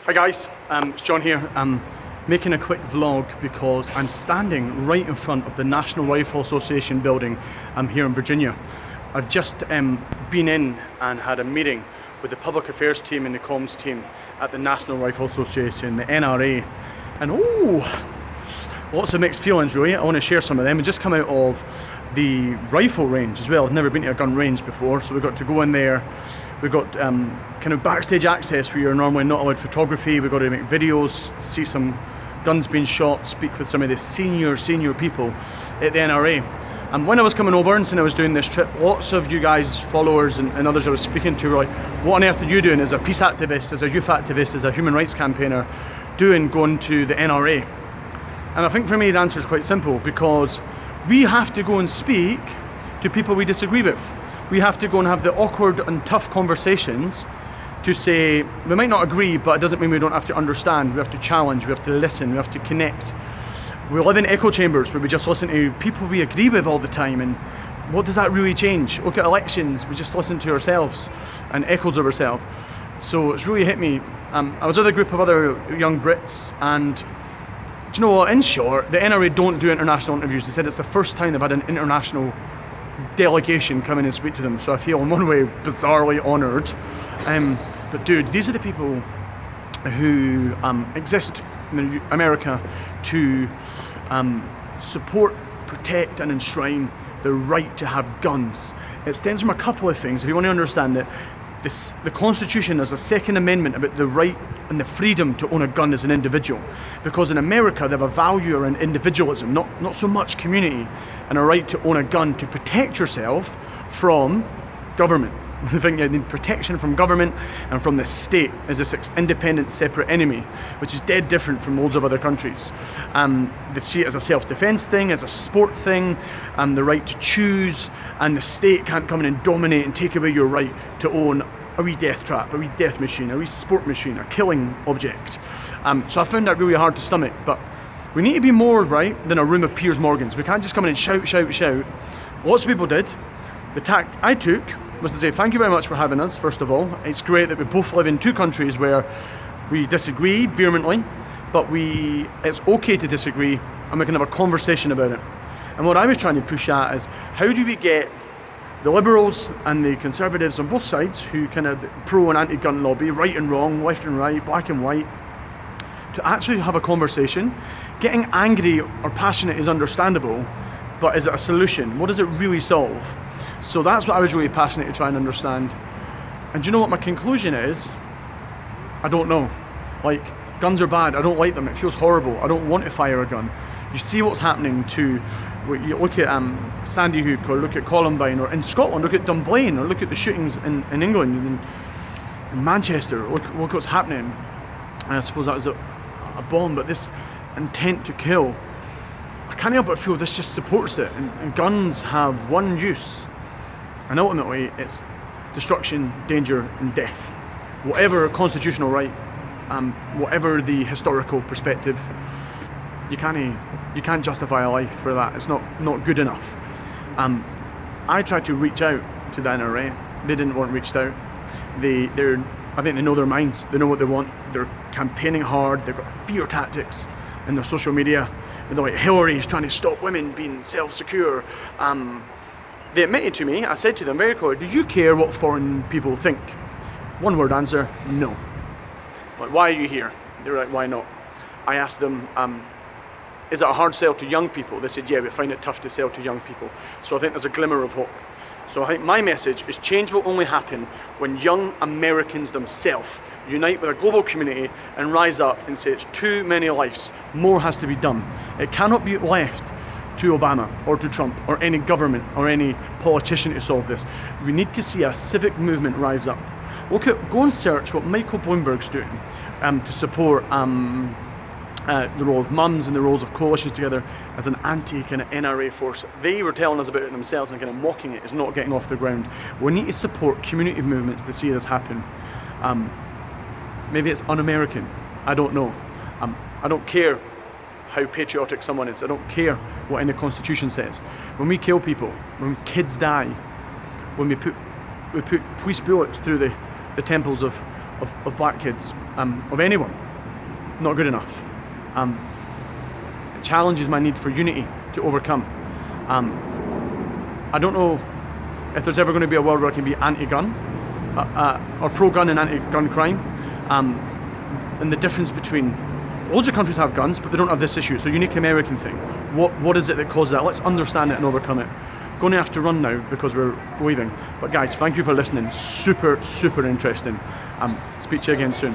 Hi guys, it's John here. I'm making a quick vlog because I'm standing right in front of the National Rifle Association building here in Virginia. I've just been in and had a meeting with the public affairs team and the comms team at the National Rifle Association, the NRA, and lots of mixed feelings really. I want to share some of them. We just come out of the rifle range as well. I've never been to a gun range before, so we got to go in there. We've got kind of backstage access where you're normally not allowed photography. We've got to make videos, see some guns being shot, speak with some of the senior people at the NRA. And when I was coming over and saying I was doing this trip, lots of you guys, followers and others I was speaking to were like, what on earth are you doing as a peace activist, as a youth activist, as a human rights campaigner, doing going to the NRA? And I think for me the answer is quite simple, because we have to go and speak to people we disagree with. We have to go and have the awkward and tough conversations to say, we might not agree, but it doesn't mean we don't have to understand. We have to challenge, we have to listen, we have to connect. We live in echo chambers where we just listen to people we agree with all the time, and what does that really change? Look at elections, we just listen to ourselves and echoes of ourselves. So it's really hit me. I was with a group of other young Brits, and do you know what, in short, the NRA don't do international interviews. They said it's the first time they've had an international delegation come in and speak to them, so I feel in one way bizarrely honoured. But dude, these are the people who exist in America to support, protect and enshrine the right to have guns. It stems from a couple of things. If you want to understand it, the Constitution has a Second Amendment about the right and the freedom to own a gun as an individual, because in America they have a value around individualism, not so much community, and a right to own a gun to protect yourself from government. I think you need protection from government and from the state as this independent, separate enemy, which is dead different from loads of other countries. They see it as a self-defense thing, as a sport thing, the right to choose, and the state can't come in and dominate and take away your right to own a wee death trap, a wee death machine, a wee sport machine, a killing object. So I found that really hard to stomach, but we need to be more right than a room of Piers Morgans. We can't just come in and shout. Lots of people did. The tact I took was to say thank you very much for having us, first of all. It's great that we both live in two countries where we disagree vehemently, but it's okay to disagree and we can have a conversation about it. And what I was trying to push at is, how do we get the liberals and the conservatives on both sides, who kind of pro and anti-gun lobby, right and wrong, left and right, black and white, to actually have a conversation. Getting angry or passionate is understandable, but is it a solution? What does it really solve? So that's what I was really passionate to try and understand. And do you know what my conclusion is? I don't know. Like, guns are bad, I don't like them, it feels horrible, I don't want to fire a gun. You see what's happening to, you look at Sandy Hook, or look at Columbine, or in Scotland, look at Dunblane, or look at the shootings in England, in Manchester, look what's happening. And I suppose that was a bomb, but this intent to kill, I can't help but feel this just supports it. And guns have one use, and ultimately it's destruction, danger and death. Whatever constitutional right, whatever the historical perspective, you can't justify a life for that. It's not good enough. I tried to reach out to the NRA. They didn't want reached out. I think they know their minds. They know what they want. They're campaigning hard. They've got fear tactics in their social media. They're like, Hillary's trying to stop women being self-secure. They admitted to me, I said to them very clearly, do you care what foreign people think? One word answer, no. Like, why are you here? They're like, why not? I asked them, is it a hard sell to young people? They said, yeah, we find it tough to sell to young people. So I think there's a glimmer of hope. So I think my message is, change will only happen when young Americans themselves unite with a global community and rise up and say it's too many lives, more has to be done. It cannot be left to Obama or to Trump or any government or any politician to solve this. We need to see a civic movement rise up. Go and search what Michael Bloomberg's doing to support the role of mums and the roles of coalitions together as an anti kind of NRA force. They were telling us about it themselves and kind of mocking it as not getting off the ground. We need to support community movements to see this happen. Maybe it's un-American, I don't know. I don't care how patriotic someone is. I don't care what any constitution says. When we kill people, when kids die, when we put police bullets through the temples of of black kids, of anyone, not good enough. It challenges my need for unity to overcome. I don't know if there's ever going to be a world where I can be anti-gun, or pro-gun and anti-gun crime. And the difference between, loads of countries have guns, but they don't have this issue. So unique American thing. What is it that causes that? Let's understand it and overcome it. Going to have to run now because we're leaving. But guys, thank you for listening. Super, super interesting. Speak to you again soon.